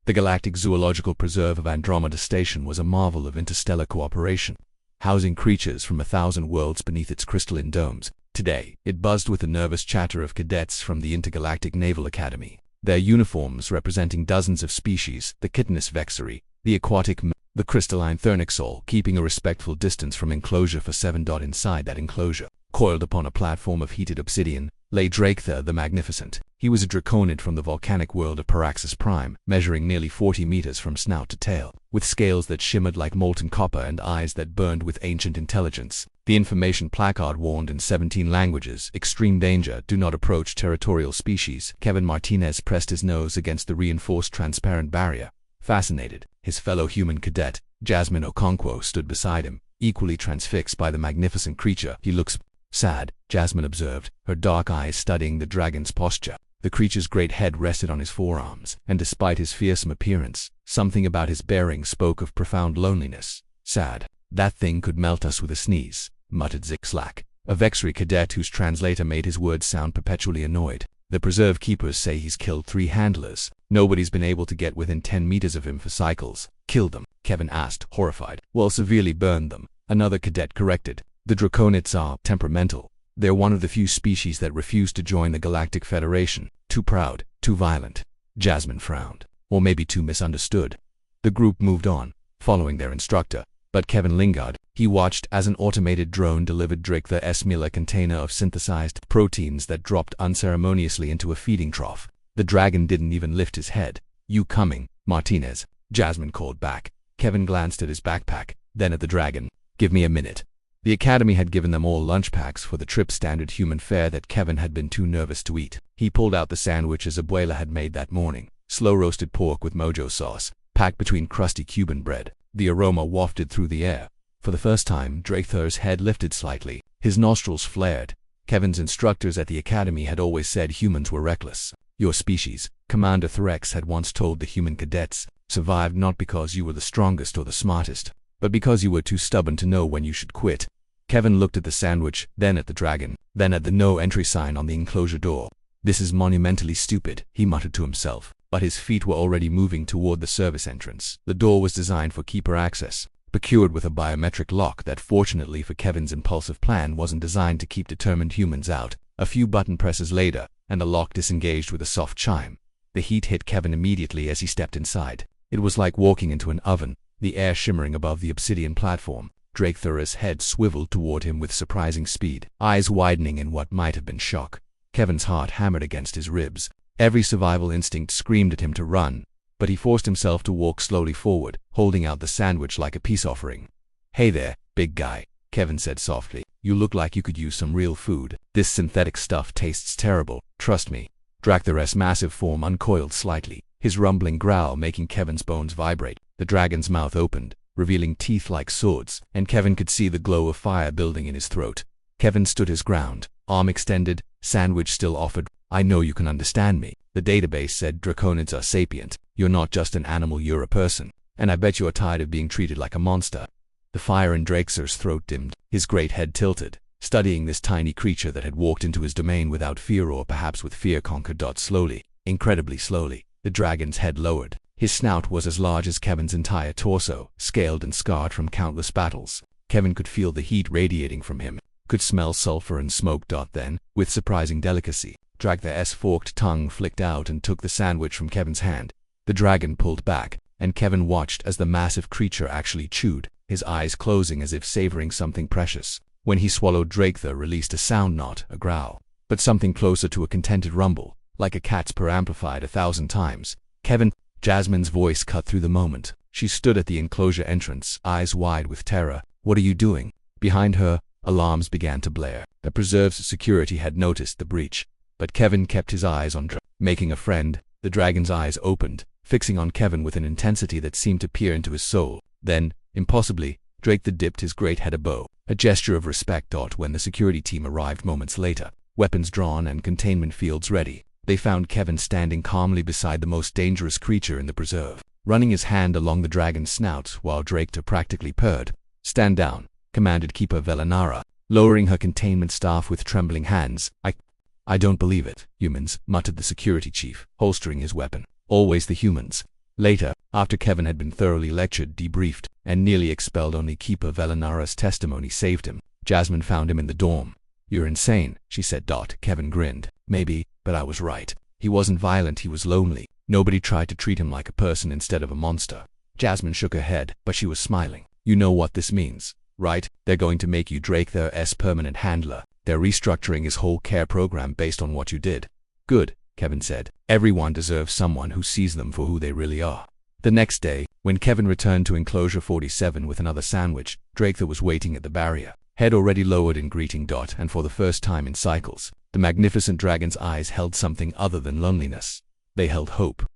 The Galactic Zoological Preserve of Andromeda Station was a marvel of interstellar cooperation, housing creatures from 1,000 worlds beneath its crystalline domes. Today, it buzzed with the nervous chatter of cadets from the Intergalactic Naval Academy, their uniforms representing dozens of species: the chitinous vexary, the aquatic, the crystalline thernyxol, keeping a respectful distance from enclosure for 7. Inside that enclosure, coiled upon a platform of heated obsidian, lay Drakethur the Magnificent. He was a draconid from the volcanic world of Paraxis Prime, measuring nearly 40 meters from snout to tail, with scales that shimmered like molten copper and eyes that burned with ancient intelligence. The information placard warned in 17 languages: extreme danger, do not approach territorial species. Kevin Martinez pressed his nose against the reinforced transparent barrier, fascinated. His fellow human cadet, Jasmine Okonkwo, stood beside him, equally transfixed by the magnificent creature. He looks sad, Jasmine observed, her dark eyes studying the dragon's posture. The creature's great head rested on his forearms, and despite his fearsome appearance, something about his bearing spoke of profound loneliness. Sad. That thing could melt us with a sneeze, muttered Zixlack, a Vexry cadet whose translator made his words sound perpetually annoyed. The preserve keepers say he's killed 3 handlers. Nobody's been able to get within 10 meters of him for cycles. Killed them? Kevin asked, horrified. Well, severely burned them, another cadet corrected. The draconids are temperamental. They're one of the few species that refuse to join the Galactic Federation. Too proud, too violent. Jasmine frowned. Or maybe too misunderstood. The group moved on, following their instructor. But Kevin lingered. He watched as an automated drone delivered Drakethur's meal, a container of synthesized proteins that dropped unceremoniously into a feeding trough. The dragon didn't even lift his head. You coming, Martinez? Jasmine called back. Kevin glanced at his backpack, then at the dragon. Give me a minute. The Academy had given them all lunch packs for the trip, standard human fare that Kevin had been too nervous to eat. He pulled out the sandwiches Abuela had made that morning. Slow-roasted pork with mojo sauce, packed between crusty Cuban bread. The aroma wafted through the air. For the first time, Drakethur's head lifted slightly. His nostrils flared. Kevin's instructors at the Academy had always said humans were reckless. Your species, Commander Threx had once told the human cadets, survived not because you were the strongest or the smartest, but because you were too stubborn to know when you should quit. Kevin looked at the sandwich, then at the dragon, then at the no entry sign on the enclosure door. This is monumentally stupid, he muttered to himself, but his feet were already moving toward the service entrance. The door was designed for keeper access, procured with a biometric lock that, fortunately for Kevin's impulsive plan, wasn't designed to keep determined humans out. A few button presses later, and the lock disengaged with a soft chime. The heat hit Kevin immediately as he stepped inside. It was like walking into an oven, the air shimmering above the obsidian platform. Drakethur's head swiveled toward him with surprising speed, eyes widening in what might have been shock. Kevin's heart hammered against his ribs. Every survival instinct screamed at him to run, but he forced himself to walk slowly forward, holding out the sandwich like a peace offering. Hey there, big guy, Kevin said softly. You look like you could use some real food. This synthetic stuff tastes terrible, trust me. Drakethur's massive form uncoiled slightly, his rumbling growl making Kevin's bones vibrate. The dragon's mouth opened, revealing teeth like swords, and Kevin could see the glow of fire building in his throat. Kevin stood his ground, arm extended, sandwich still offered. I know you can understand me. The database said draconids are sapient. You're not just an animal, you're a person. And I bet you're tired of being treated like a monster. The fire in Drakethur's throat dimmed, his great head tilted, studying this tiny creature that had walked into his domain without fear, or perhaps with fear conquered. Slowly, incredibly slowly, the dragon's head lowered. His snout was as large as Kevin's entire torso, scaled and scarred from countless battles. Kevin could feel the heat radiating from him, could smell sulfur and smoke. Then, with surprising delicacy, Drakethur's forked tongue flicked out and took the sandwich from Kevin's hand. The dragon pulled back, and Kevin watched as the massive creature actually chewed, his eyes closing as if savoring something precious. When he swallowed, Drakethur released a sound, not a growl, but something closer to a contented rumble, like a cat's purr amplified 1,000 times. Kevin, Jasmine's voice cut through the moment. She stood at the enclosure entrance, eyes wide with terror. What are you doing? Behind her, alarms began to blare. The preserve's security had noticed the breach, but Kevin kept his eyes on making a friend. The dragon's eyes opened, fixing on Kevin with an intensity that seemed to peer into his soul. Then, impossibly, Drakethur dipped his great head a bow, a gesture of respect. When the security team arrived moments later, weapons drawn and containment fields ready, they found Kevin standing calmly beside the most dangerous creature in the preserve, running his hand along the dragon's snout while Drakethur practically purred. Stand down, commanded Keeper Velanara, lowering her containment staff with trembling hands. I don't believe it, humans, muttered the security chief, holstering his weapon. Always the humans. Later, after Kevin had been thoroughly lectured, debriefed, and nearly expelled, only Keeper Velinara's testimony saved him. Jasmine found him in the dorm. "You're insane," she said. Kevin grinned. "Maybe, but I was right. He wasn't violent, he was lonely. Nobody tried to treat him like a person instead of a monster." Jasmine shook her head, but she was smiling. "You know what this means, right? They're going to make you Drake their permanent handler. They're restructuring his whole care program based on what you did." "Good," Kevin said. "Everyone deserves someone who sees them for who they really are." The next day, when Kevin returned to Enclosure 47 with another sandwich, Drake was waiting at the barrier, head already lowered in greeting. And for the first time in cycles, the magnificent dragon's eyes held something other than loneliness. They held hope.